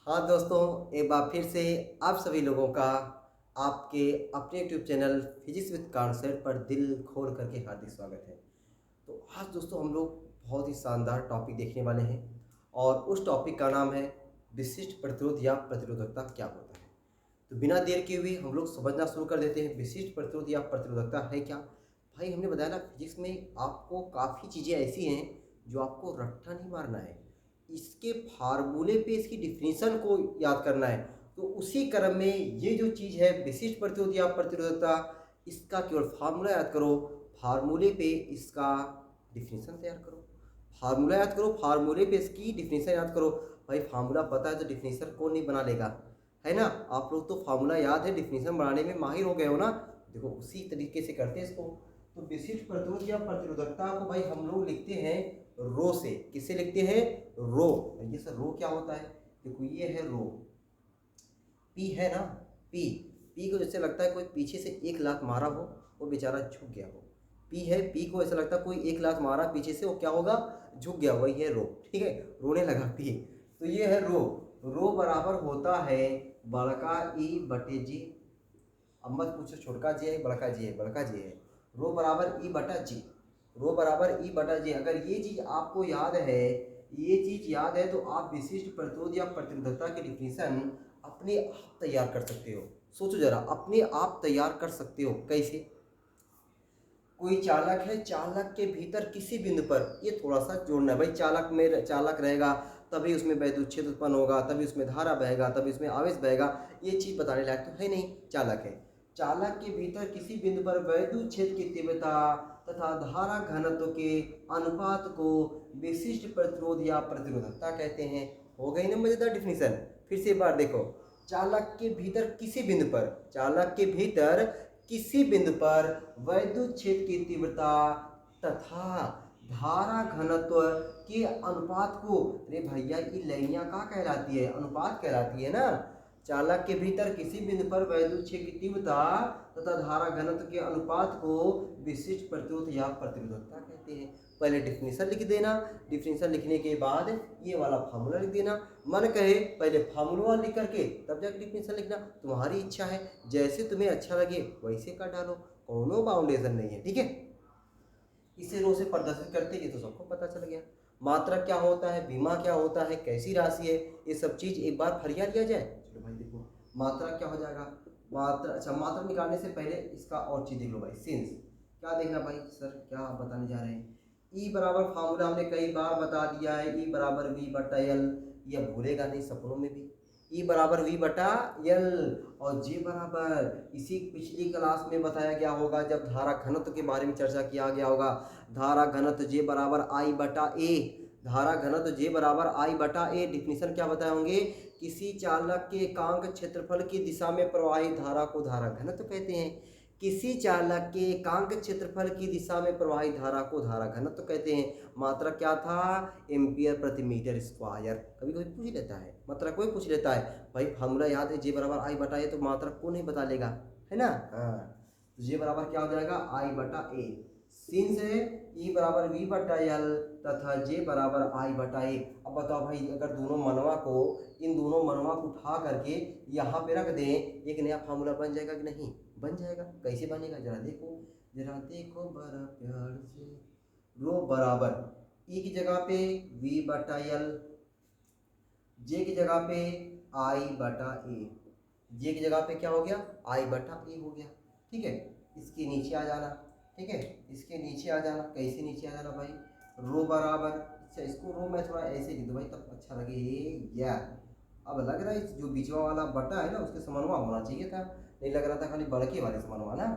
हाँ दोस्तों, एक बार फिर से आप सभी लोगों का आपके अपने YouTube channel physics with concept पर दिल खोल करके हार्दिक स्वागत है। तो आज दोस्तों हम लोग बहुत ही शानदार टॉपिक देखने वाले हैं और उस टॉपिक का नाम है विशिष्ट प्रतिरोध या प्रतिरोधकता क्या होता है। तो बिना देर किए हुए हम लोग समझना शुरू कर देते हैं। विशिष्ट प्रतिरोध या प्रतिरोधकता है क्या? भाई हमने बताया ना, फिजिक्स में आपको काफ़ी चीज़ें ऐसी हैं जो आपको रट्टा नहीं मारना है, इसके फार्मूले पे इसकी डिफिनीशन को याद करना है। तो उसी क्रम में ये जो चीज़ है विशिष्ट प्रतिरोध या प्रतिरोधकता, इसका केवल फार्मूला याद करो, फार्मूले पे इसका डिफिनीशन तैयार करो। फार्मूला याद करो, फार्मूले पे इसकी डिफिनीशन याद करो। भाई फार्मूला पता है तो डिफिनीशन कौन नहीं बना लेगा, है ना। आप लोग तो फार्मूला याद है, डिफिनीशन बनाने में माहिर हो गए हो ना। देखो उसी तरीके से करते हैं इसको। तो विशिष्ट प्रतिरोध या प्रतिरोधकता को भाई हम लोग लिखते हैं रो से। किससे लिखते हैं? रो। ये सर रो क्या होता है? देखो ये है रो, पी है ना, पी। पी को जैसे लगता है कोई पीछे से एक लात मारा हो, वो बेचारा झुक गया हो। पी है, पी को ऐसा लगता है कोई एक लात मारा पीछे से, वो क्या होगा? झुक गया, वही है रो। ठीक है, रोने लगा पी। तो ये है रो। रो बराबर होता है बड़का ई बटे जी। अब मत पूछो छोटका जी है बड़का जी है, बड़का जी है। रो बराबर ई बटा जी, रो बराबर ई बटा जी। अगर ये चीज आपको याद है, ये चीज याद है, तो आप विशिष्ट प्रतिरोध या प्रतिरोधकता की डिफिनीशन अपने आप तैयार कर सकते हो। सोचो जरा, अपने आप तैयार कर सकते हो कैसे? कोई चालक है, चालक के भीतर किसी बिंदु पर, ये थोड़ा सा जोड़ना है भाई, चालक में चालक रहेगा तभी उसमें वैद्युत क्षेत्र उत्पन्न होगा, तभी उसमें धारा बहेगा, तभी उसमें आवेश बहेगा। ये चीज बताने लायक तो है नहीं, चालक है। चालक के भीतर किसी बिंदु पर वैद्युत क्षेत्र की तीव्रता तथा धारा घनत्व के अनुपात को विशिष्ट प्रतिरोध या प्रतिरोधकता कहते हैं। हो गई ना मजेदार डिफिनीशन। फिर से एक बार देखो, चालक के भीतर किसी बिंदु पर, चालक के भीतर किसी बिंदु पर वैद्युत क्षेत्र की तीव्रता तथा धारा घनत्व के अनुपात को, अरे भैया ये लाइनियां कहाँ कहलाती है? अनुपात कहलाती है ना। चालक के भीतर किसी बिंदु पर वैद्युत क्षेत्र की तीव्रता तथा धारा घनत्व के अनुपात को विशिष्ट प्रतिरोध या प्रतिरोधकता कहते हैं। पहले डिफिनीशन लिख देना, डिफिनीशन लिखने के बाद ये वाला फार्मूला लिख देना। मन कहे पहले फार्मूला लिख करके तब जाकर डिफिनीशन लिखना, तुम्हारी इच्छा है, जैसे तुम्हें अच्छा लगे वैसे कर डालो, कोनो बाउंडेशन नहीं है। ठीक है, इसे रो से प्रदर्शित करते, ये तो सबको पता चल गया। मात्रा क्या होता है, बीमा क्या होता है, कैसी राशि है, ये सब चीज एक बार फरिया लिया जाए। चलो भाई देखो, मात्रा क्या हो जाएगा? मात्रा, अच्छा मात्रा निकालने से पहले इसका और चीज देख लो भाई, सिंस। क्या देखना भाई सर, क्या आप बताने जा रहे हैं? ई बराबर फार्मूला हमने कई बार बता दिया है, ई बराबर वी बटा एल। ये भूलेगा नहीं सपनों में भी। ई बराबर वी बटा एल और जे बराबर, इसी पिछली क्लास में बताया गया होगा जब धारा घनत्व के बारे में चर्चा किया गया होगा। धारा घनत्व जे बराबर आई बटा ए, धारा घनत्व जे बराबर आई बटा ए। डिफिनीशन क्या बताए होंगे? किसी चालक के एकांक क्षेत्रफल की दिशा में प्रवाहित धारा को धारा घनत्व कहते हैं। किसी चालक के एकांक क्षेत्रफल की दिशा में प्रवाहित धारा को धारा घनत्व कहते हैं। मात्रा क्या था? एम्पियर प्रति मीटर स्क्वायर। कभी कभी पूछ लेता है, मात्रा कोई पूछ लेता है, भाई फार्मूला याद है जे बराबर आई बटा ए, तो मात्रा को नहीं बता लेगा, है ना। हाँ, तो जे बराबर क्या हो जाएगा? आई बटा ए। सिंस है ई बराबर वी बटा एल तथा जे बराबर आई बटा ए। अब बताओ भाई, अगर दोनों मनवा को, इन दोनों मनवा को उठा करके यहाँ पे रख दें, एक नया फार्मूला बन जाएगा कि नहीं? बन जाएगा। कैसे बनेगा जरा देखो, जरा देखो बड़ा प्यार से। रो बराबर ई की जगह पे वी बटा एल, जे की जगह पे आई बटा ए, जे की जगह पे क्या हो गया? आई बटा ए हो गया। ठीक है, इसके नीचे आ जाना। ठीक है, इसके नीचे आ जाना। कैसे नीचे आ जाना भाई? रो बराबर, अच्छा इसको रो मैं थोड़ा ऐसे लिख दूँ भाई तब अच्छा लगे या। अब लग रहा है जो बीचवा वाला बटा है ना उसके समन्वय होना चाहिए था, नहीं लग रहा था खाली बड़के वाले समन्वय ना।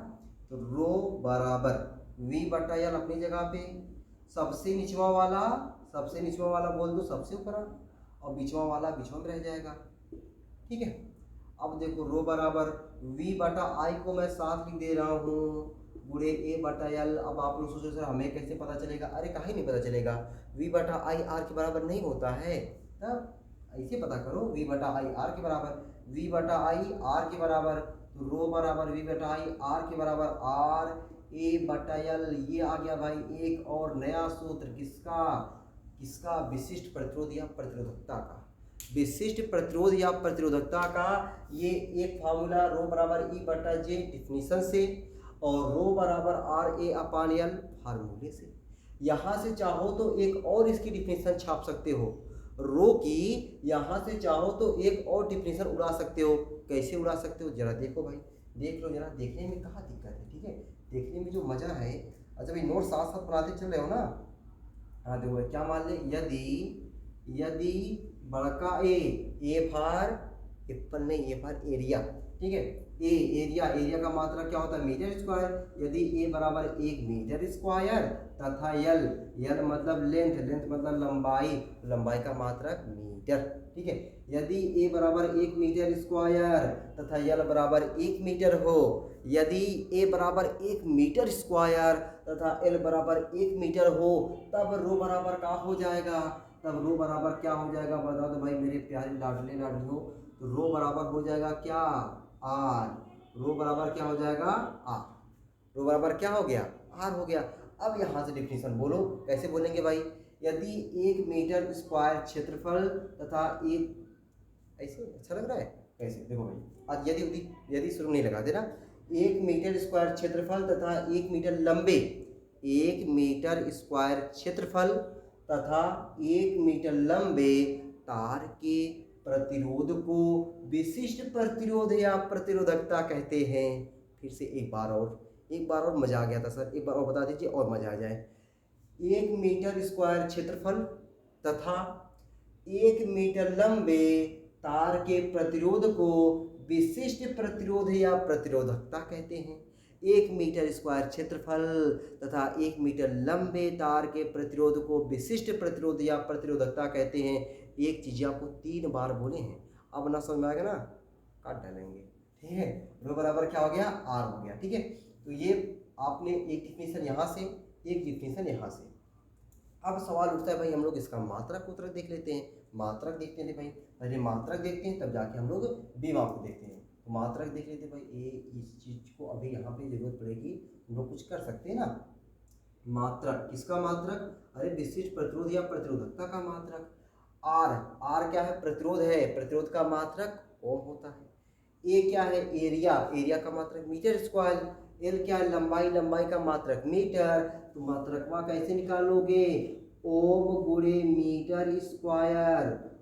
तो रो बराबर वी बटा एल अपनी जगह पे, सबसे निचवा वाला, सबसे निचवा वाला बोल दो सबसे ऊपर, और बीचवा वाला बीचवा में रह जाएगा। ठीक है, अब देखो रो बराबर वी बटा आई को मैं साथ लिख दे रहा हूँ गुणे ए बटा एल। अब आप लोग सोचो सर हमें कैसे पता चलेगा? अरे काहे नहीं पता चलेगा, वी बटा आई आर के बराबर नहीं होता है, तब ऐसे पता करो वी बटा आई आर के बराबर, वी बटा आई आर के बराबर। तो रो बराबर वी बटा आई आर के बराबर आर ए बटा एल। ये आ गया भाई एक और नया सूत्र, किसका? किसका? विशिष्ट प्रतिरोध या प्रतिरोधकता का। विशिष्ट प्रतिरोध या प्रतिरोधकता का ये एक फार्मूला रो बराबर ई बटा जे डिफिनीशन से और रो बराबर आर ए अपान एल फार्मूले से। यहाँ से चाहो तो एक और इसकी डिफिनीशन छाप सकते हो, रो की यहाँ से चाहो तो एक और डिफिनीशन उड़ा सकते हो। कैसे उड़ा सकते हो जरा देखो भाई, देख लो जरा, देखने में कहाँ दिक्कत है, ठीक है, देखने में जो मज़ा है। अच्छा भाई नोट साथ साथ बनाते चल रहे हो ना। हाँ देखो क्या मान ले, यदि बड़का ए फॉर एप्पल नहीं, ए फॉर एरिया, ठीक है, एरिया का मात्रा क्या होता है मीटर स्क्वायर। यदि ए बराबर 1 मीटर स्क्वायर तथा यल मतलब लेंथ मतलब लंबाई का मात्रक मीटर, ठीक है। यदि ए बराबर 1 मीटर स्क्वायर तथा यल बराबर 1 मीटर हो, यदि ए बराबर 1 मीटर स्क्वायर तथा एल बराबर 1 मीटर हो, तब रो बराबर क्या हो जाएगा, बता दो भाई मेरे प्यारे लाडले लाडलियों। तो रो बराबर हो जाएगा क्या, आर। रो बराबर क्या हो जाएगा, आर। रो बराबर क्या हो गया, आर हो गया। अब यहाँ से डिफिनीशन बोलो, कैसे बोलेंगे भाई। यदि 1 मीटर स्क्वायर क्षेत्रफल तथा एक, ऐसे अच्छा लग रहा है कैसे, देखो भाई आज यदि शुरू नहीं लगा देना। 1 मीटर स्क्वायर क्षेत्रफल तथा 1 मीटर लंबे, 1 मीटर स्क्वायर क्षेत्रफल तथा 1 मीटर लंबे तार के प्रतिरोध को विशिष्ट प्रतिरोध या प्रतिरोधकता कहते हैं। फिर से एक बार और मजा आ गया था सर, एक बार और बता दीजिए और मजा आ जाए। 1 मीटर स्क्वायर क्षेत्रफल तथा 1 मीटर लंबे तार के प्रतिरोध को विशिष्ट प्रतिरोध या प्रतिरोधकता कहते हैं। 1 मीटर स्क्वायर क्षेत्रफल तथा 1 मीटर लंबे तार के प्रतिरोध को विशिष्ट प्रतिरोध या प्रतिरोधकता कहते हैं। एक चीज़ आपको 3 बार बोले हैं, अब ना समझ में आएगा ना काट डालेंगे, ठीक है। रो बराबर क्या हो गया, आर हो गया, ठीक है। तो ये आपने एक डिफिनीशन यहाँ से, एक डिफिनीशन यहाँ से। अब सवाल उठता है भाई हम लोग इसका मात्रक उत्तरक देख लेते हैं। मात्रक देखते हैं भाई, पहले मात्रक देखते हैं तब जाके हम लोग बीमा को देखते हैं। तो मात्रक देख लेते हैं भाई, इस चीज़ को अभी यहाँ पे जरूरत पड़ेगी, हम लोग कुछ कर सकते हैं ना। मात्रक किसका मात्रक, अरे विशिष्ट प्रतिरोध या प्रतिरोधकता का मात्रक। आर क्या है, प्रतिरोध है, प्रतिरोध का मात्रक ओम होता है। ए क्या है, एरिया का मात्रक मीटर स्क्वायर। एल क्या है, लंबाई का मात्रक मीटर। तो मात्रकवा कैसे निकालोगे, ओम गुणे मीटर स्क्वायर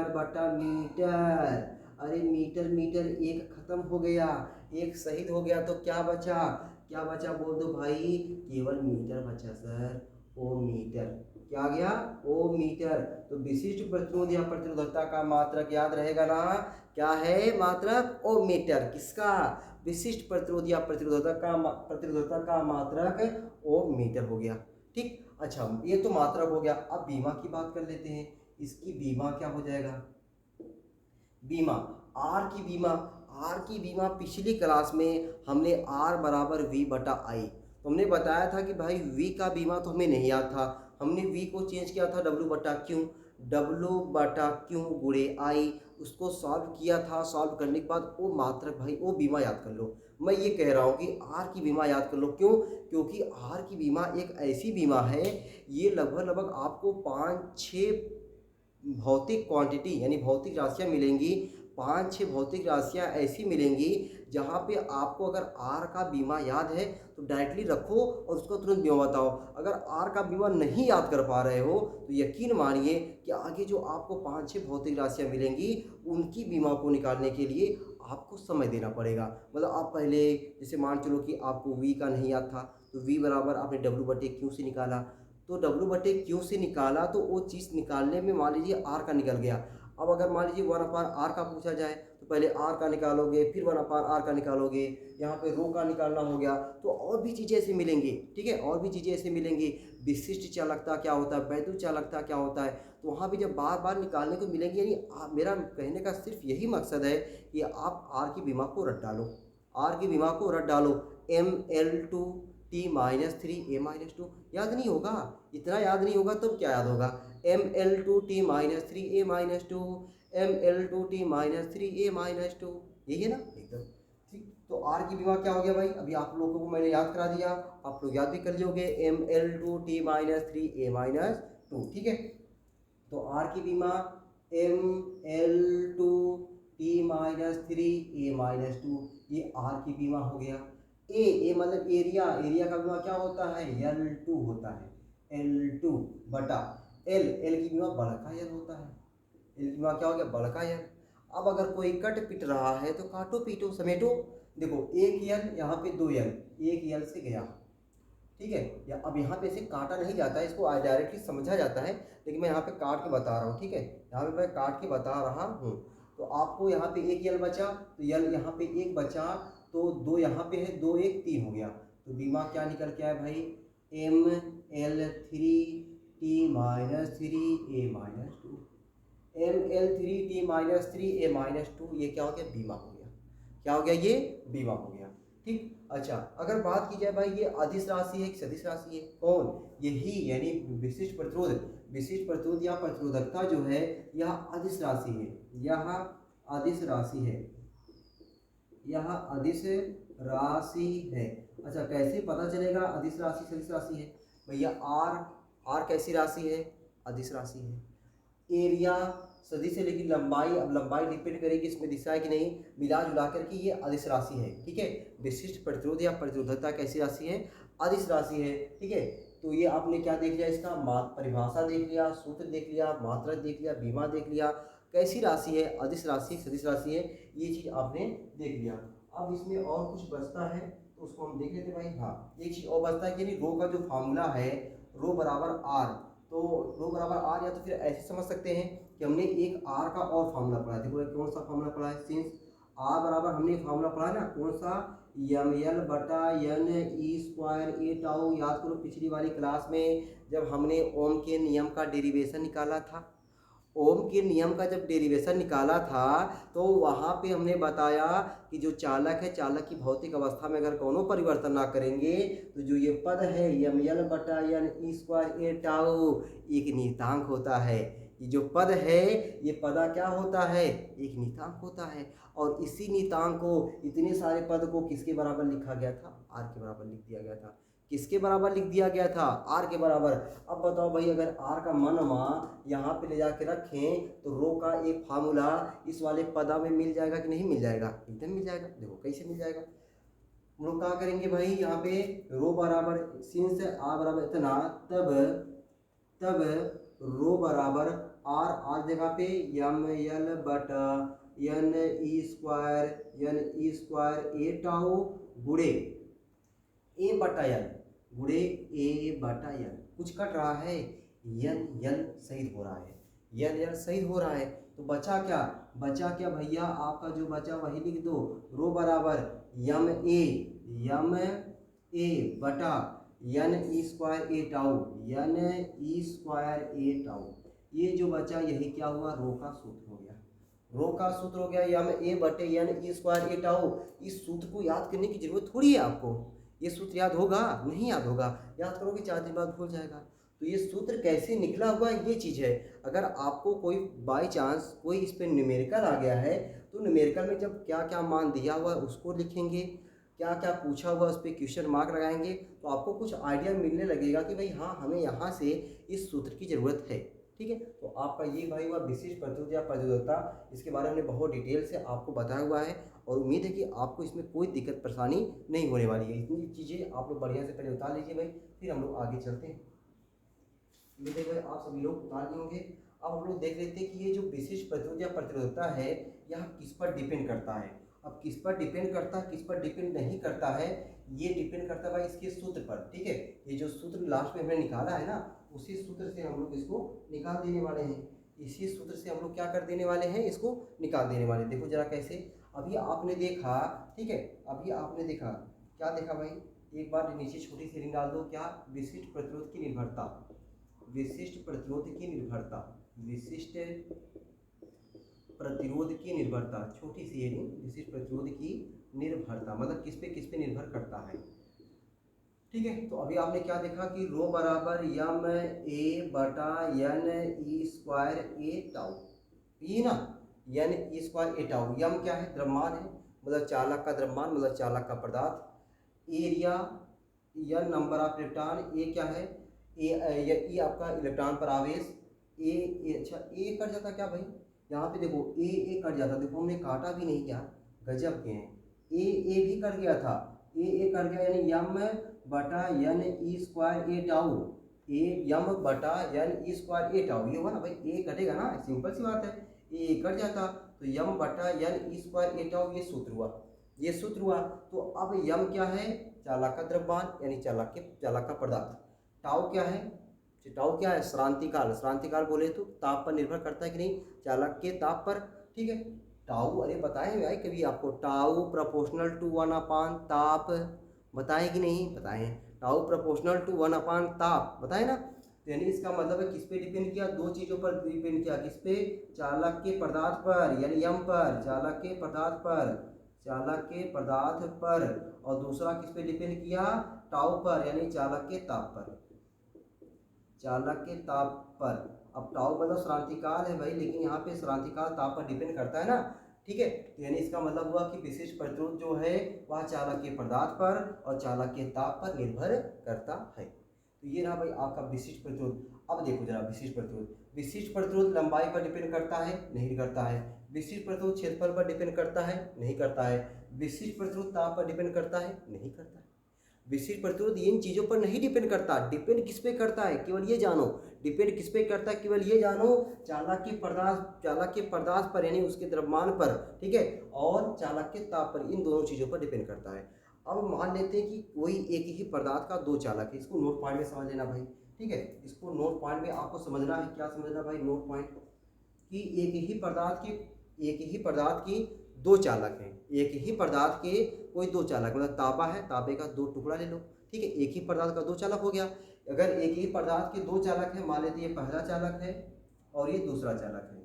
बटा मीटर। अरे मीटर एक खत्म हो गया, एक शहीद हो गया, तो क्या बचा बोल दो भाई, केवल मीटर बचा सर, ओम मीटर। क्या आ गया, ओम मीटर। तो विशिष्ट प्रतिरोध या प्रतिरोधकता का मात्रक याद रहेगा ना, क्या है मात्रक, ओम मीटर। किसका, विशिष्ट प्रतिरोध या प्रतिरोधकता का मात्रक ओम मीटर हो गया, ठीक। अच्छा ये तो मात्रक हो गया, अब बीमा की बात कर लेते हैं। इसकी बीमा क्या हो जाएगा, बीमा आर की बीमा पिछली क्लास में हमने आर बराबर वी बटा आई, तो हमने बताया था कि भाई वी का बीमा तो हमें नहीं याद था, हमने वी को चेंज किया था डब्ल्यू बटा क्यू गुणे आई, उसको सॉल्व किया था। सॉल्व करने के बाद वो मात्रक भाई वो बीमा याद कर लो। मैं ये कह रहा हूँ कि आर की बीमा याद कर लो, क्यों, क्योंकि आर की बीमा एक ऐसी बीमा है, ये लगभग आपको 5-6 भौतिक क्वांटिटी यानी भौतिक राशियाँ मिलेंगी, 5-6 भौतिक राशियाँ ऐसी मिलेंगी जहाँ पे आपको अगर आर का बीमा याद है तो डायरेक्टली रखो और उसको तुरंत बीमा बताओ। अगर आर का बीमा नहीं याद कर पा रहे हो तो यकीन मानिए कि आगे जो आपको 5-6 भौतिक राशियाँ मिलेंगी उनकी बीमा को निकालने के लिए आपको समय देना पड़ेगा। मतलब आप पहले जैसे मान चलो कि आपको वी का नहीं याद था, तो वी बराबर आपने डब्ल्यू बटे क्यू से निकाला, तो डब्ल्यू बटे क्यू से निकाला तो वो चीज़ निकालने में मान लीजिए आर का निकल गया। अब अगर मान लीजिए 1/r का पूछा जाए तो पहले r का निकालोगे, फिर 1/r का निकालोगे, यहाँ पे रो का निकालना हो गया, तो और भी चीज़ें ऐसे मिलेंगी, ठीक है, और भी चीज़ें ऐसे मिलेंगी। विशिष्ट चालकता क्या होता है, वैद्युत चालकता क्या होता है, तो वहाँ भी जब बार बार निकालने को मिलेंगी, यानी मेरा कहने का सिर्फ यही मकसद है कि आप आर की बीमा को रट डालो, ML2T-3A-2 याद नहीं होगा, इतना याद नहीं होगा तो क्या याद होगा, ML2T-3A-2 ML2T-3A-2, यही है ना एकदम ठीक। तो आर की बीमा क्या हो गया भाई, अभी आप लोगों को मैंने याद करा दिया, आप लोग याद भी कर लियोगे, ML2T-3A-2, ठीक है। तो आर की बीमा ml2 t-3 a-2, ये r की बीमा हो गया। ए मतलब एरिया, एरिया का बीमा क्या होता है, L2 होता है, L2 बटा एल की बीमा बड़का यल होता है, एल की बीमा क्या हो गया, बड़का यल। अब अगर कोई कट पिट रहा है तो काटो पीटो समेटो, देखो एक यल यहाँ पे 2 यल, एक यल से गया, ठीक है। या अब यहाँ पे इसे काटा नहीं जाता है, इसको डायरेक्टली समझा जाता है, लेकिन मैं यहाँ पे काट के बता रहा हूँ, ठीक है। यहाँ पे मैं काट के बता रहा हूँ। तो आपको यहाँ पे एक यल बचा, तो यल यहाँ पे एक बचा, तो 2 यहाँ पे है, 2 1 3 हो गया। तो बीमा क्या निकल के आया भाई, ml3 t-3 a-2, ml3 t-3 a-2, ये क्या हो गया, बीमा हो गया। क्या हो गया, ये बीमा हो गया, ठीक। अच्छा, अगर बात की जाए भाई ये अदिश राशि है कि सदिश राशि है, कौन, यही यानी विशिष्ट प्रतिरोध, विशिष्ट प्रतिरोध या प्रतिरोधकता जो है यह अदिश राशि है, यह अदिश राशि है, यह अदिश राशि है। अच्छा, कैसे पता चलेगा अदिश राशि सदिश राशि है, भैया आर कैसी राशि है, अदिश राशि है। एरिया सदिश है, लेकिन लंबाई, अब लंबाई डिपेंड करेगी इसमें दिशा है कि नहीं, मिला जुला करके ये अदिश राशि है, ठीक है। विशिष्ट प्रतिरोध या प्रतिरोधकता कैसी राशि है, अदिश राशि है, ठीक है। तो ये आपने क्या देख लिया, इसका परिभाषा देख लिया, सूत्र देख लिया, मात्रा देख लिया, बीमा देख लिया, कैसी राशि है, अदिश राशि सदिश राशि है, ये चीज़ आपने देख लिया। अब इसमें और कुछ बचता है तो उसको हम देख लेते हैं भाई। हाँ, एक चीज़ और बचता है कि रो का जो फार्मूला है, रो बराबर आर, तो रो बराबर आर, या तो फिर ऐसे समझ सकते हैं कि हमने एक आर का और फार्मूला पढ़ा है। देखो कौन सा फार्मूला पढ़ा है, सिंस आर बराबर हमने फार्मूला पढ़ा है ना, कौन सा, एम एल बटा एन ई स्क्वायर ए टाउ। याद करो पिछली वाली क्लास में जब हमने ओम के नियम का डेरिवेशन निकाला था, ओम के नियम का जब डेरिवेशन निकाला था तो वहाँ पे हमने बताया कि जो चालक है, चालक की भौतिक अवस्था में अगर कोनो परिवर्तन ना करेंगे तो जो ये पद है एम एल बटा एन ई स्क्वायर ए टाउ एक नियतांक होता है। ये जो पद है ये पदा क्या होता है, एक नियतांक होता है। और इसी नियतांक को, इतने सारे पद को किसके बराबर लिखा गया था, आर के बराबर लिख दिया गया था। किसके बराबर लिख दिया गया था, आर के बराबर। अब बताओ भाई, अगर आर का मनवा यहाँ पे ले जाके रखें तो रो का एक फार्मूला इस वाले पदा में मिल जाएगा कि नहीं मिल जाएगा, एकदम मिल जाएगा। देखो कैसे मिल जाएगा, हम लोग क्या करेंगे भाई, यहाँ पे रो बराबर सिंस आर बराबर इतना, तब रो बराबर आर जगह पे एम एल बटा एन ई स्क्वायर ए टाउ गुड़े ए बटा एन, गुड़े ए बटा एन। कुछ कट रहा है, यन यल शहीद हो रहा है, यन यल शहीद हो रहा है। तो बचा क्या, बचा क्या भैया, आपका जो बचा वही लिख दो, रो बराबर यम ए बटा एन ई स्क्वायर ए टाउ, एन ई स्क्वायर ए टाउ। ये जो बचा यही क्या हुआ, रो का सूत्र हो गया, रो का सूत्र हो गया यम ए बटे एन ई स्क्वायर ए टाउ। इस सूत्र को याद करने की जरूरत थोड़ी है आपको, ये सूत्र याद होगा, नहीं याद होगा, याद करोगे 4 दिन बाद भूल जाएगा। तो ये सूत्र कैसे निकला हुआ है ये चीज़ है। अगर आपको कोई बाय चांस कोई इस पर न्यूमेरिकल आ गया है तो न्यूमेरिकल में जब क्या क्या मान दिया हुआ है उसको लिखेंगे, क्या क्या पूछा हुआ उस पर क्वेश्चन मार्क लगाएंगे, तो आपको कुछ आइडिया मिलने लगेगा कि भाई हाँ हमें यहाँ से इस सूत्र की ज़रूरत है, ठीक है। तो आपका ये भाई हुआ विशिष्ट प्रतिरोध या प्रतिरोधकता, इसके बारे में बहुत डिटेल से आपको बताया हुआ है और उम्मीद है कि आपको इसमें कोई दिक्कत परेशानी नहीं होने वाली है। इतनी चीज़ें आप लोग बढ़िया से पहले उतार लीजिए भाई, फिर हम लोग आगे चलते हैं। ये देखिए भाई आप सभी लोग उतार लिए होंगे। अब हम लोग देख लेते हैं कि ये जो विशिष्ट प्रतिरोध या प्रतिरोधकता है यह किस पर डिपेंड करता है। अब किस पर डिपेंड करता है, किस पर डिपेंड नहीं करता है, ये डिपेंड करता है भाई इसके सूत्र पर, ठीक है। ये जो सूत्र लास्ट में हमने निकाला है ना, उसी सूत्र से हम लोग इसको निकाल देने वाले हैं, इसी सूत्र से हम लोग क्या कर देने वाले हैं, इसको निकाल देने वाले हैं। देखो जरा कैसे, अभी आपने देखा, ठीक है, अभी आपने देखा, क्या देखा भाई, एक बार नीचे छोटी सी रिंग डाल दो, क्या, विशिष्ट प्रतिरोध की निर्भरता, विशिष्ट प्रतिरोध की निर्भरता, विशिष्ट प्रतिरोध की निर्भरता, छोटी सी रिंग, विशिष्ट प्रतिरोध की निर्भरता मतलब किस पे निर्भर करता है, ठीक है। तो अभी आपने क्या देखा कि रो बराबर यम ए बटा एन ई स्क्वायर ए टाउ, ये ना एन ई स्क्वायर ए टाउ। यम क्या है, द्रव्यमान है, मतलब चालक का द्रव्यमान, मतलब चालक का पदार्थ। Area, N number of electron, A क्या है, ए आपका इलेक्ट्रॉन पर आवेश, अच्छा ए कट जाता क्या भाई, यहाँ पे देखो ए कट जाता, देखो हमने काटा भी नहीं क्या, गजब के हैं। ए भी कट गया था, ए कट गया यानी यम बटा एन ई स्क्वायर ए टाउ, ए यम बटा एन ई स्क्वायर ए टाउ, ये हुआ ना भाई, ए कटेगा ना, सिंपल सी बात है, ए कट जाता तो यम बटा एन ई स्क्वायर ए टाउ, ये सूत्र हुआ, ये सूत्र हुआ। तो अब यम क्या है, चालक का द्रव्यमान यानी चालक का पदार्थ, टाउ क्या है, टाउ क्या है, श्रांतिकाल, श्रांतिकाल बोले तो ताप पर निर्भर करता है कि नहीं, चालक के ताप पर, ठीक है। टाउ अरे बताए भाई कभी आपको, टाउ प्रोपोर्शनल टू 1 ताप, बताएं कि नहीं बताएं, टाउ प्रोपोर्शनल टू 1 ताप, बताए ना। तो यानी इसका मतलब है किस पे डिपेंड किया, दो चीज़ों पर डिपेंड किया, किस पे, चालक के पदार्थ पर यानी यम पर, चालक के पदार्थ पर, चालक के पदार्थ पर, और दूसरा किस पे डिपेंड किया, टाउ पर यानी चालक के ताप पर, चालक के ताप पर। अब टाउ मतलब श्रांतिकाल है भाई, लेकिन यहाँ पे श्रांतिकाल ताप पर डिपेंड करता है ना, ठीक है। तो यानी इसका मतलब हुआ कि विशिष्ट प्रतिरोध जो है वह चालक के पदार्थ पर और चालक के ताप पर निर्भर करता है। तो ये रहा भाई आपका विशिष्ट प्रतिरोध। अब देखो जरा विशिष्ट प्रतिरोध, विशिष्ट प्रतिरोध लंबाई पर डिपेंड करता है, नहीं करता है। विशिष्ट प्रतिरोध क्षेत्रफल पर डिपेंड करता है, नहीं करता है। विशिष्ट प्रतिरोध ताप पर डिपेंड करता है, नहीं करता है। विशिष्ट प्रतिरोध इन चीज़ों पर नहीं डिपेंड करता, डिपेंड किस पे करता है केवल ये जानो, डिपेंड किस पे करता है केवल ये जानो, चालक के पदार्थ पर यानी उसके द्रव्यमान पर, ठीक है, और चालक के ताप पर, इन दोनों चीज़ों पर डिपेंड करता है। अब मान लेते हैं कि कोई एक ही पदार्थ का दो चालक है, इसको नोट पॉइंट में समझ लेना भाई, ठीक है, इसको नोट पॉइंट में आपको समझना है, क्या समझना भाई, नोट पॉइंट, कि एक ही पदार्थ की दो चालक हैं, एक ही पदार्थ के कोई दो चालक, मतलब तांबा है, तांबे का दो टुकड़ा ले लो, ठीक है, एक ही पदार्थ का दो चालक हो गया। अगर एक ही पदार्थ के दो चालक है, मान लेते ये पहला चालक है और ये दूसरा चालक है,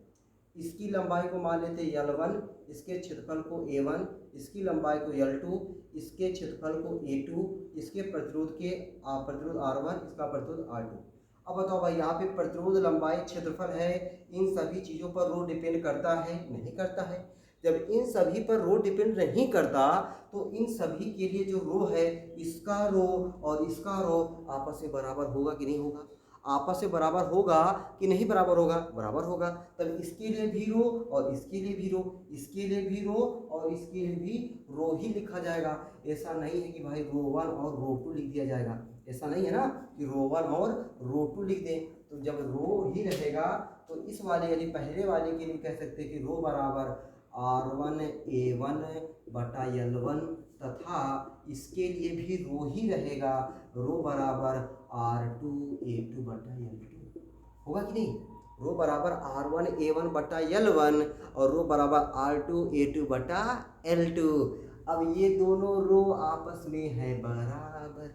इसकी लंबाई को मान लेते L1, इसके क्षेत्रफल को A1, इसकी लंबाई को L2, इसके क्षेत्रफल को A2, इसके प्रतिरोध R1, इसका प्रतिरोध R2। अब बताओ भाई यहाँ पे प्रतिरोध, लंबाई, क्षेत्रफल है, इन सभी चीज़ों पर रो डिपेंड करता है, नहीं करता है। जब इन सभी पर रो डिपेंड नहीं करता तो इन सभी के लिए जो रो है, इसका रो और इसका रो आपस में बराबर होगा कि नहीं होगा, आपस में बराबर होगा कि नहीं बराबर होगा, बराबर होगा। तब इसके लिए भी रो और इसके लिए भी रो, इसके लिए भी रो और इसके लिए भी रो ही लिखा जाएगा। ऐसा नहीं है कि भाई रो 1 और रो 2 लिख दिया जाएगा, ऐसा नहीं है ना कि रो 1 और रो 2 लिख दें। तो जब रो ही रहेगा तो इस वाले यानी पहले वाले के लिए कह सकते हैं कि रो बराबर R1 A1 बटा L1, तथा इसके लिए भी रो ही रहेगा, रो बराबर R2 A2 बटा L2, होगा कि नहीं, रो बराबर R1 A1 बटा L1 और रो बराबर R2 A2 बटा L2। अब ये दोनों रो आपस में है बराबर,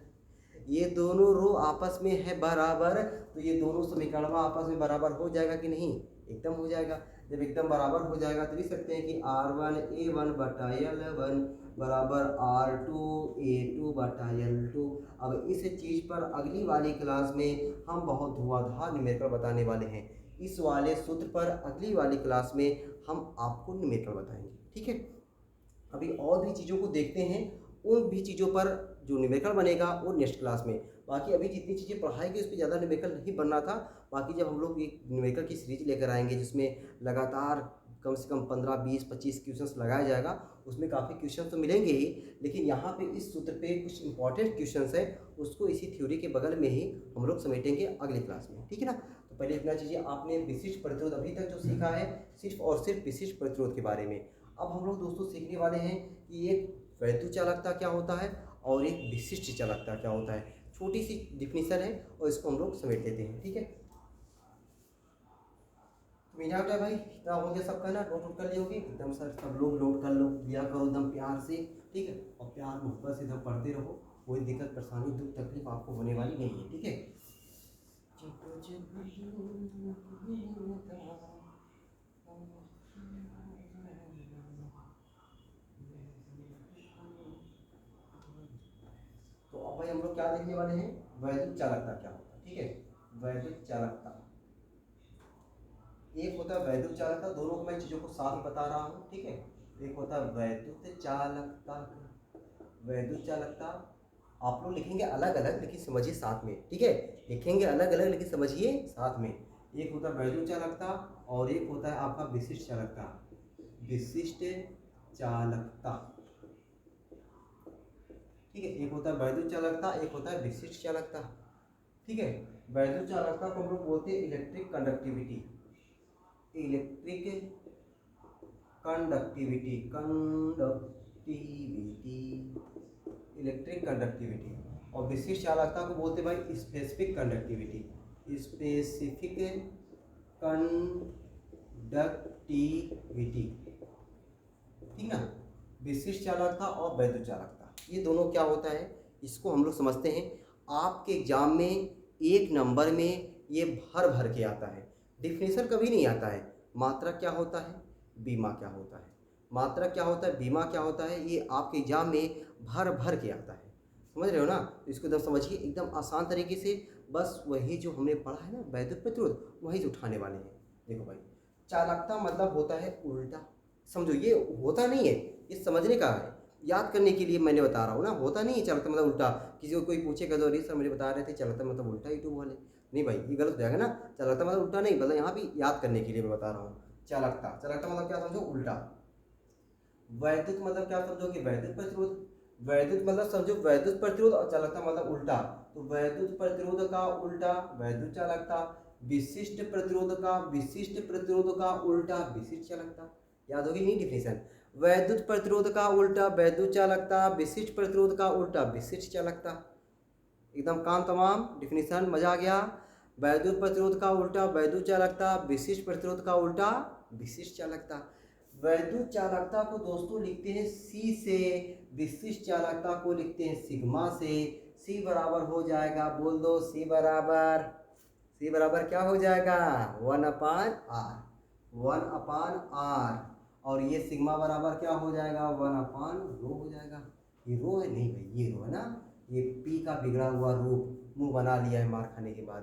ये दोनों रो आपस में है बराबर, तो ये दोनों समीकरण आपस में बराबर हो जाएगा कि नहीं, एकदम हो जाएगा। जब एकदम बराबर हो जाएगा तो लिख सकते हैं कि R1 A1 बटा L1 बराबर R2 A2 बटा L2। अब इस चीज़ पर अगली वाली क्लास में हम बहुत धुआंधार न्यूमेरिकल बताने वाले हैं, इस वाले सूत्र पर अगली वाली क्लास में हम आपको न्यूमेरिकल बताएंगे, ठीक है। अभी और भी चीज़ों को देखते हैं, उन भी चीज़ों पर जो न्यूमेरिकल बनेगा वो नेक्स्ट क्लास में। बाकी अभी जितनी चीज़ें पढ़ाई गई उस पर ज़्यादा न्यूमेरिकल नहीं बनना था। बाकी जब हम लोग एक न्यूमेरिकल की सीरीज लेकर आएंगे जिसमें लगातार कम से कम 15, 20, 25 क्वेश्चंस लगाया जाएगा, उसमें काफ़ी क्वेश्चन तो मिलेंगे ही, लेकिन यहाँ पे इस सूत्र पे कुछ इंपॉर्टेंट क्वेश्चंस हैं, उसको इसी थ्योरी के बगल में ही हम लोग समेटेंगे अगली क्लास में, ठीक है ना। तो पहले इतना चीज़ें आपने विशिष्ट प्रतिरोध अभी तक जो सीखा है सिर्फ और सिर्फ विशिष्ट प्रतिरोध के बारे में। अब हम लोग दोस्तों सीखने वाले हैं कि एक वैद्युत चालकता क्या होता है और एक विशिष्ट चालकता क्या होता है। छोटी सी डिफिनीशन है और इसको हम लोग समेट लेते हैं, ठीक है। तो मेरा क्या भाई इतना हो गया सबका ना, नोट कर लिए होगी एकदम, सर सब लोग नोट कर लो, दिया करो एकदम प्यार से, ठीक है, और प्यार मोहब्बत से एकदम पढ़ते रहो, कोई दिक्कत परेशानी दुख तकलीफ आपको होने वाली नहीं है, ठीक है। तो अब भाई हम लोग क्या देखने वाले हैं, वैद्युत चालकता क्या होता है, ठीक है। वैद्युत चालकता, एक होता है वैद्युत चालकता, दोनों को मैं चीज़ों को साथ बता रहा हूँ, ठीक है। एक होता है वैद्युत चालकता, वैद्युत चालकता आप लोग लिखेंगे अलग अलग लेकिन समझिए साथ में, ठीक है, लिखेंगे अलग अलग लेकिन समझिए साथ में। एक होता है वैद्युत चालकता और एक होता है आपका विशिष्ट चालकता। विशिष्ट चालकता, ठीक है, एक होता है वैद्युत चालकता, एक होता है विशिष्ट चालकता, ठीक है। वैद्युत चालकता को हम लोग बोलते हैं electric conductivity, electric conductivity, electric conductivity. और विशिष्ट चालकता को बोलते हैं भाई स्पेसिफिक कंडक्टिविटी, स्पेसिफिक कंडक्टिविटी, ठीक ना। विशिष्ट चालकता और वैद्युत चालकता, ये दोनों क्या होता है इसको हम लोग समझते हैं। आपके एग्जाम में एक नंबर में ये भर भर के आता है, डिफिनेशन कभी नहीं आता है। मात्रा क्या होता है, बीमा क्या होता है, मात्रा क्या होता है, बीमा क्या होता है, ये आपके एग्जाम में भर भर के आता है। समझ रहे हो ना। तो इसको एकदम समझिए एकदम आसान तरीके से, बस वही जो हमने पढ़ा है ना वैद्युत प्रतिरोध, वही जो उठाने वाले हैं। देखो भाई, चालकता मतलब होता है उल्टा, समझो ये होता नहीं है, ये समझने का है, याद करने के लिए मैंने बता रहा हूँ ना। होता नहीं है चालकता मतलब उल्टा। किसी को कोई पूछेगा तो अरे सर मुझे बता रहे थे चालकता मतलब उल्टा यूट्यूब वाले, नहीं भाई ये गलत हो जाएगा ना। चालकता मतलब उल्टा नहीं, मतलब यहाँ भी याद करने के लिए मैं बता रहा हूँ। चालकता, चालकता मतलब क्या समझो, उल्टा। वैद्युत मतलब क्या समझोगे, वैद्युत प्रतिरोध। वैद्युत मतलब समझो वैद्युत प्रतिरोध, और चालकता मतलब उल्टा। तो वैद्युत प्रतिरोध का उल्टा वैद्युत चालकता, विशिष्ट प्रतिरोध का उल्टा विशिष्ट चालकता। याद होगी नहीं डिफिनेशन, वैद्युत प्रतिरोध का उल्टा वैद्युत चालकता, विशिष्ट प्रतिरोध का उल्टा विशिष्ट चालकता। एकदम काम तमाम, डिफिनेशन मजा आ गया। वैद्युत प्रतिरोध का उल्टा वैद्युत चालकता, विशिष्ट प्रतिरोध का उल्टा विशिष्ट चालकता। वैद्युत चालकता को दोस्तों लिखते हैं सी से, विशिष्ट चालकता को लिखते हैं सिग्मा से। सी बराबर हो जाएगा, बोल दो सी बराबर, सी बराबर क्या हो जाएगा, 1/r, 1/r। और ये सिग्मा बराबर क्या हो जाएगा, 1/रो हो जाएगा। ये रो है नहीं भाई, ये रो है ना, ये पी का बिगड़ा हुआ रूप, मुंह बना लिया है मार खाने के बाद,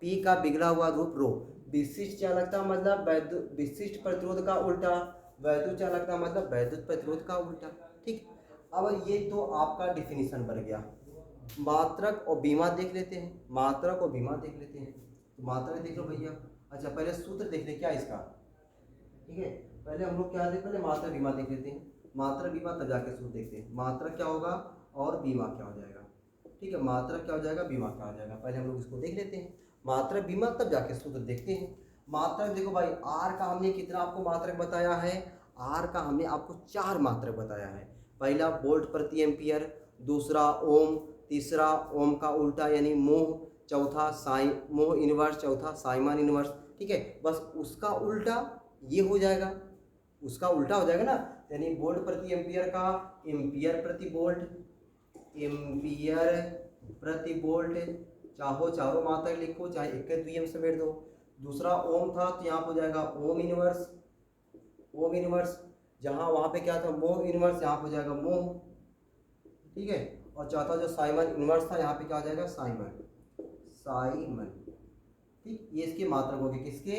पी का बिगड़ा हुआ रूप रो। विशिष्ट चालकता मतलब विशिष्ट प्रतिरोध का उल्टा, वैद्युत चालकता मतलब वैद्युत प्रतिरोध का उल्टा, ठीक। अब ये तो आपका डिफिनीशन बन गया। मात्रक और बीमा देख लेते हैं, मात्रक और बीमा देख लेते हैं। तो मात्रक देख लो भैया। अच्छा पहले सूत्र देख ले क्या इसका, ठीक है। पहले हम लोग क्या देख, पहले मात्रा बीमा देख लेते हैं। मात्रा बीमा तब जाके सूत्र देखते हैं, मात्रा क्या होगा और बीमा क्या हो जाएगा, ठीक है। मात्रा क्या हो जाएगा, बीमा क्या हो जाएगा, पहले हम लोग इसको देख लेते हैं। मात्रा बीमा तब जाके सूत्र देखते हैं। मात्रक देखो भाई, आर का हमने कितना आपको मात्रक बताया है, आर का हमने आपको 4 मात्रक बताया है। पहला वोल्ट प्रति एम्पियर, दूसरा ओम, तीसरा ओम का उल्टा यानी मोह, चौथा मोह इनवर्स, चौथा साइमन इनवर्स, ठीक है। बस उसका उल्टा ये हो जाएगा, उसका उल्टा हो जाएगा ना, यानी वोल्ट प्रति एम्पियर का एम्पियर प्रति वोल्ट, एम्पियर प्रति वोल्ट, चाहो चारों मात्रक लिखो चाहे एक द्वियम समेट दो। दूसरा ओम था तो यहाँ हो जाएगा ओम इनवर्स, ओम इनवर्स, जहाँ वहाँ पे क्या था मोह इनवर्स, यहाँ हो जाएगा मोह, ठीक है। और चौथा जो साइमन इनवर्स था यहाँ पे क्या हो जाएगा साइमन, साइमन, ठीक। ये इसके मात्रक हो गए किसके,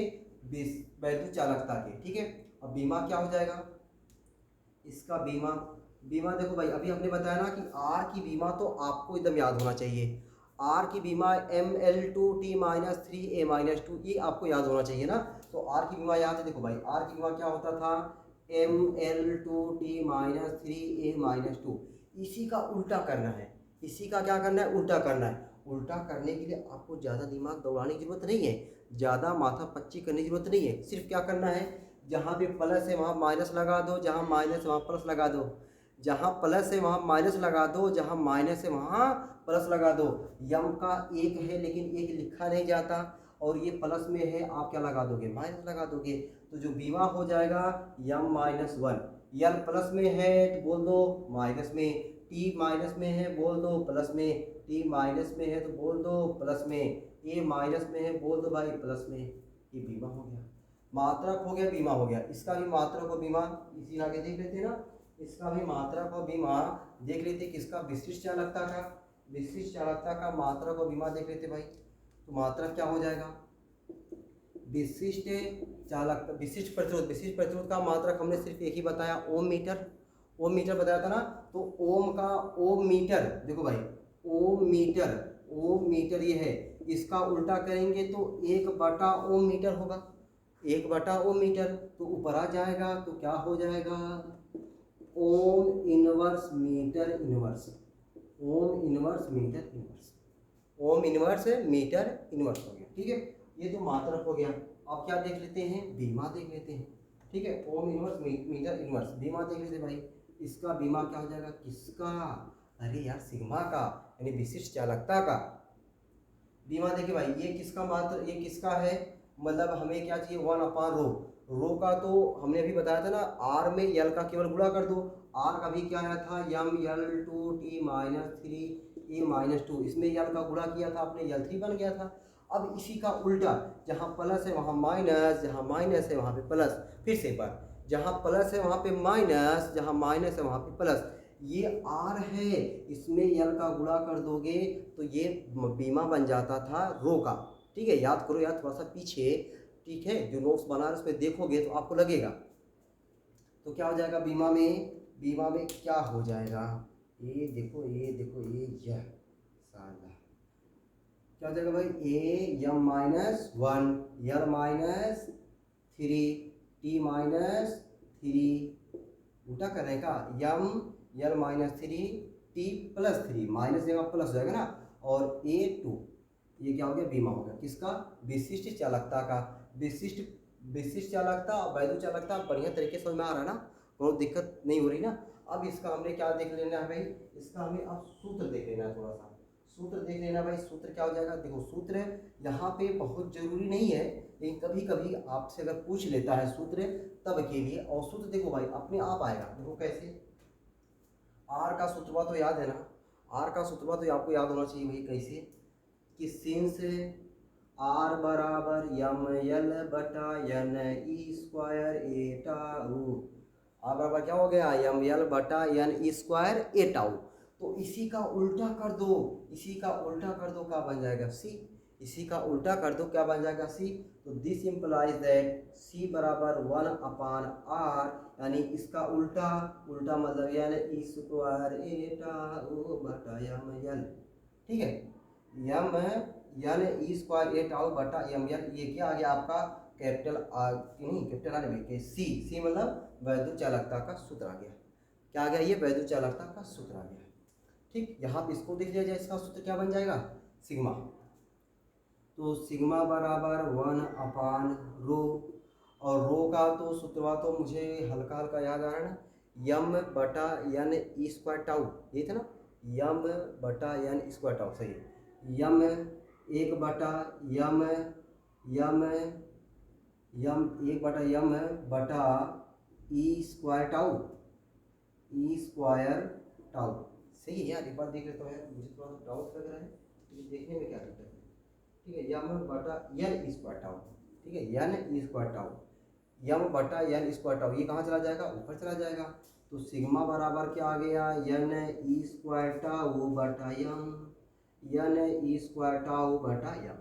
वैद्युत चालकता के, ठीक है। अब बीमा क्या हो जाएगा, इसका बीमा, बीमा देखो भाई अभी हमने बताया ना कि आर की बीमा तो आपको एकदम याद होना चाहिए। आर की बीमा ml2t-3a-2, ये आपको याद होना चाहिए ना। तो आर की बीमा याद है, देखो भाई आर की बीमा क्या होता था, ml2t-3a-2। इसी का उल्टा करना है, इसी का क्या करना है, उल्टा करना है। उल्टा करने के लिए आपको ज़्यादा दिमाग दौड़ाने की जरूरत नहीं है, ज़्यादा माथा पच्ची करने की जरूरत नहीं है। सिर्फ क्या करना है, जहाँ भी प्लस है वहाँ माइनस लगा दो, जहाँ माइनस है वहाँ प्लस लगा दो, जहाँ प्लस है वहाँ माइनस लगा दो, जहाँ माइनस है वहाँ प्लस लगा दो। यम का एक है लेकिन एक लिखा नहीं जाता, और ये प्लस में है, आप क्या लगा दोगे, माइनस लगा दोगे। तो जो बीमा हो जाएगा m-1, यल प्लस में है तो बोल दो माइनस में, टी माइनस में है बोल दो प्लस में, टी माइनस में है तो बोल दो प्लस में, ए माइनस में है बोल दो भाई प्लस में। ये बीमा हो गया, मात्रक हो गया, बीमा हो गया। इसका भी मात्रक और बीमा इसी आगे देख लेते हैं ना, इसका भी मात्रक और बीमा देख लेते हैं। किसका, विशिष्ट चालकता का, विशिष्ट चालकता का मात्रक और बीमा देख लेते भाई। तो मात्रक क्या हो जाएगा, विशिष्ट चालकता, विशिष्ट प्रतिरोध, विशिष्ट प्रतिरोध का मात्रक हमने सिर्फ एक ही बताया, ओम मीटर, ओम मीटर बताया था ना। तो ओम का ओम मीटर देखो भाई, ओम मीटर, ओम मीटर ये है, इसका उल्टा करेंगे तो 1/ओम मीटर होगा, 1/ओम मीटर। तो ऊपर आ जाएगा तो क्या हो जाएगा, ohm inverse metre inverse, ohm inverse metre inverse, ohm inverse metre inverse हो गया। ठीक है, ये तो मात्रक हो गया। अब क्या देख लेते हैं, बीमा देख लेते हैं। ठीक है, ओम इनवर्स मीटर इनवर्स, बीमा देख लेते हैं भाई। इसका बीमा क्या हो जाएगा, किसका, अरे यार सिग्मा का, यानी विशिष्ट चालकता का बीमा। देखिए भाई ये किसका मात्र, ये किसका है, मतलब हमें क्या चाहिए, 1/रो। रो का तो हमने अभी बताया था ना, आर में यल का केवल गुणा कर दो। आर का भी क्या आया था, ML2T-3E-2, इसमें यल का गुणा किया था आपने, L3 बन गया था। अब इसी का उल्टा, जहाँ प्लस है वहाँ माइनस, जहाँ माइनस है वहाँ पे प्लस, फिर से एक बार, जहाँ प्लस है वहाँ पे माइनस, जहाँ माइनस है वहाँ पे प्लस। ये आर है, इसमें यल का गुणा कर दोगे तो ये बीमा बन जाता था रो का। ठीक है, याद करो यार थोड़ा सा पीछे। ठीक है, जो नोट्स बना रहे उसमें देखोगे तो आपको लगेगा। तो क्या हो जाएगा बीमा में, बीमा में क्या हो जाएगा, ये देखो ये देखो यह साला क्या हो जाएगा भाई, A m-1 L-3 T-3, उल्टा करने का, L-3 T+3, माइनस जगह प्लस हो जाएगा ना, और A2, ये क्या हो गया, बीमा हो गया किसका, विशिष्ट चालकता का। विशिष्ट चालकता और वैध चालकता बढ़िया तरीके से समझ में आ रहा है ना, कोई दिक्कत नहीं हो रही ना। अब इसका हमने क्या देख लेना है भाई, इसका हमें अब सूत्र देख लेना है, थोड़ा सा सूत्र देख लेना भाई। सूत्र क्या हो जाएगा, देखो सूत्र यहाँ पे बहुत जरूरी नहीं है, लेकिन कभी कभी आपसे अगर पूछ लेता है सूत्र तब के लिए। और सूत्र देखो भाई अपने आप आएगा, देखो कैसे, आर का सूत्र तो याद है ना, आर का सूत्र तो आपको याद होना चाहिए भाई, कैसे कि सिंस आर बराबर ML/N/E²A टाउ, आर बराबर क्या हो गया, ML/N/E²A टाउ। तो इसी का उल्टा कर दो, इसी का उल्टा कर दो, क्या बन जाएगा सी, इसी का उल्टा कर दो क्या बन जाएगा सी। तो दिस इम्प्लाइज दैट सी बराबर 1/R, यानी इसका उल्टा, उल्टा मतलब N/E²A टाउ/ML। ठीक है, N/E²A टाउ/ML, ये क्या आ गया आपका, कैपिटल आर नहीं, कैपिटल आर नहीं, सी, सी मतलब वैद्युत चालकता का सूत्र आ गया। क्या आ गया, ये वैद्युत चालकता का सूत्र आ गया। ठीक, यहाँ पे इसको देख लिया जाए, इसका सूत्र क्या बन जाएगा, सिग्मा। तो सिग्मा बराबर 1/रो, और रो का तो सूत्र तो मुझे हल्का हल्का याद आ रहा है ना, M/N/E²टाउ, ये था ना, M/N/E²टाउ, सही है, यम 1/M/E²टाउ, E²टाउ, सही है यार। एक बार देख लेता हूँ यार, मुझे थोड़ा सा डाउट लग रहा है, तो देखने में क्या दिक्कत है। ठीक है, M/N/E²टाउ, ठीक है, N/E²टाउ, M/N/E²टाउ, ये कहाँ चला जाएगा, ऊपर चला जाएगा। तो सिग्मा बराबर क्या आ गया, N/E²टाउ/M, N/E²टाउ/M।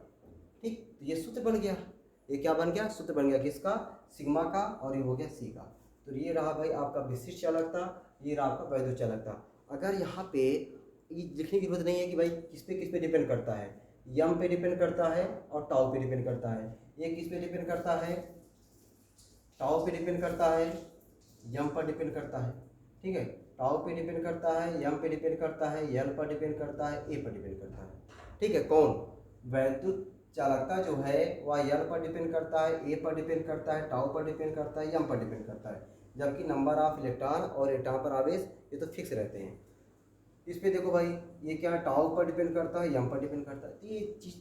ठीक, तो ये सूत्र बन गया, ये क्या बन गया, सूत्र बन गया किसका, सिग्मा का, और ये हो गया सी का। तो ये रहा भाई आपका विशिष्ट चालकता, ये रहा आपका वैद्युत चालकता। अगर यहाँ पे ये लिखने की जरूरत नहीं है कि भाई किस पे डिपेंड करता है, यम पे डिपेंड करता है और टाउ पे डिपेंड करता है। ये किस पे डिपेंड करता है, टाउ पे डिपेंड करता है, यम पर डिपेंड करता है। ठीक है, टाउ पे डिपेंड करता है, यम पे डिपेंड करता है, यल पर डिपेंड करता है, ए पर डिपेंड करता है। ठीक है, कौन, वैद्युत चालकता जो है वह यल पर डिपेंड करता है, ए पर डिपेंड करता है, टाउ पर डिपेंड करता है, यम पर डिपेंड करता है। जबकि नंबर ऑफ इलेक्ट्रॉन और एटॉम पर आवेश ये तो फिक्स रहते हैं। इस पे देखो भाई, ये क्या टाउ पर डिपेंड करता है, यम पर डिपेंड करता है। तो ये चीज़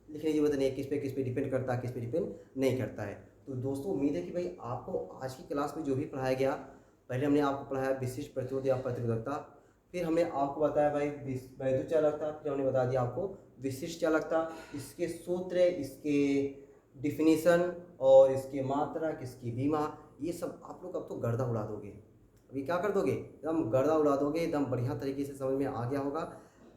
लिखने की जरूरत नहीं है किस पे डिपेंड करता है, किस पे डिपेंड नहीं करता है। तो दोस्तों उम्मीद है कि भाई आपको आज की क्लास में जो भी पढ़ाया गया, पहले हमने आपको पढ़ाया विशिष्ट प्रतिरोध या प्रतिरोधकता, फिर हमने आपको बताया भाई वैद्युत चालकता, फिर हमने बता दिया आपको विशिष्ट चालकता, इसके सूत्र, इसके डिफिनीसन और इसके मात्रक, इसकी बीमा, ये सब आप लोग अब तो गर्दा उड़ा दोगे। अभी क्या कर दोगे, एकदम गर्दा उड़ा दोगे, एकदम बढ़िया तरीके से समझ में आ गया होगा।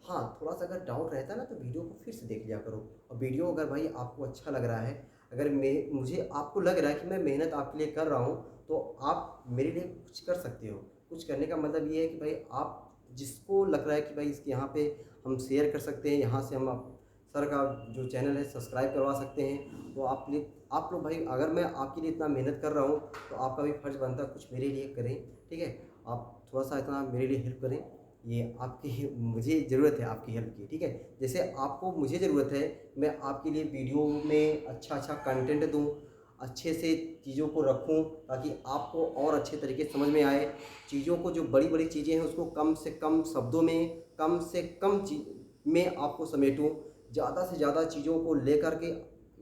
हाँ, थोड़ा सा अगर डाउट रहता है ना तो वीडियो को फिर से देख लिया करो। और वीडियो अगर भाई आपको अच्छा लग रहा है, अगर मुझे आपको लग रहा है कि मैं मेहनत आपके लिए कर रहा हूँ, तो आप मेरे लिए कुछ कर सकते हो। कुछ करने का मतलब ये है कि भाई आप जिसको लग रहा है कि भाई इसके यहाँ पे हम शेयर कर सकते हैं, यहाँ से हम आप सर का जो चैनल है सब्सक्राइब करवा सकते हैं। तो आप लोग भाई, अगर मैं आपके लिए इतना मेहनत कर रहा हूँ तो आपका भी फ़र्ज़ बनता है कुछ मेरे लिए करें, ठीक है। आप थोड़ा सा इतना मेरे लिए हेल्प करें, ये आपकी मुझे ज़रूरत है आपकी हेल्प की, ठीक है। जैसे आपको मुझे ज़रूरत है, मैं आपके लिए वीडियो में अच्छा कंटेंट दूँ, अच्छे से चीज़ों को रखूँ ताकि आपको और अच्छे तरीके से समझ में आए। चीज़ों को, जो बड़ी बड़ी चीज़ें हैं उसको कम से कम शब्दों में, कम से कम चीज़ में आपको समेटूँ, ज़्यादा से ज़्यादा चीज़ों को लेकर के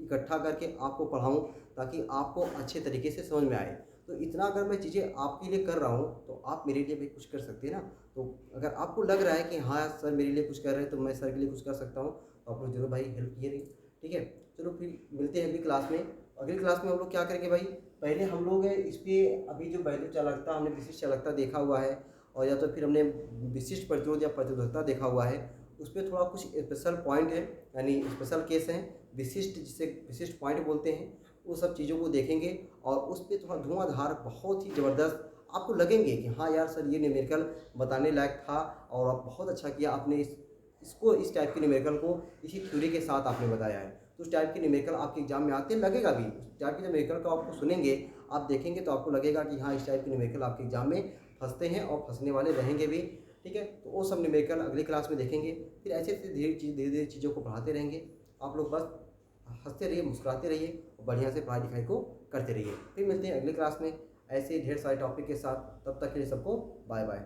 इकट्ठा करके आपको पढ़ाऊँ ताकि आपको अच्छे तरीके से समझ में आए। तो इतना अगर मैं चीज़ें आपके लिए कर रहा हूँ तो आप मेरे लिए भी कुछ कर सकते हैं ना। तो अगर आपको लग रहा है कि हाँ सर मेरे लिए कुछ कर रहे हैं तो मैं सर के लिए कुछ कर सकता हूँ, तो आप लोग जरूर भाई हेल्प कीजिए, ठीक है। चलो फिर मिलते हैं अगली क्लास में। अगली क्लास में हम लोग क्या करेंगे भाई, पहले हम लोग इस पर अभी जो वैल्यू चालकता, हमने विशिष्ट चालकता देखा हुआ है, और या तो फिर हमने विशिष्ट प्रतिरोध या प्रतिरोधकता देखा हुआ है। उस पर थोड़ा कुछ स्पेशल पॉइंट है, यानी स्पेशल केस हैं, विशिष्ट, जिसे विशिष्ट पॉइंट बोलते हैं, वो सब चीज़ों को देखेंगे। और उस पर थोड़ा धुआंधार बहुत ही ज़बरदस्त आपको लगेंगे कि हाँ यार सर ये न्यूमेरिकल बताने लायक था, और आप बहुत अच्छा किया आपने इसको, इस टाइप के न्यूमेरिकल को इसी थ्योरी के साथ आपने बताया है। तो उस टाइप के न्यूमेरिकल आपके एग्जाम में आते लगेगा भी, उस टाइप के न्यूमेरिकल को आपको सुनेंगे, आप देखेंगे तो आपको लगेगा कि हाँ इस टाइप के न्यूमेरिकल आपके एग्जाम में फंसते हैं और फंसने वाले रहेंगे भी, ठीक है। तो वो सब न्यूमेरिकल अगली क्लास में देखेंगे। फिर ऐसे ऐसे धीरे धीरे चीज़ों को पढ़ाते रहेंगे। आप लोग बस हंसते रहिए, मुस्कुराते रहिए और बढ़िया से पढ़ाई लिखाई को करते रहिए। फिर मिलते हैं अगली क्लास में ऐसे ढेर सारे टॉपिक के साथ। तब तक के लिए सबको बाय बाय।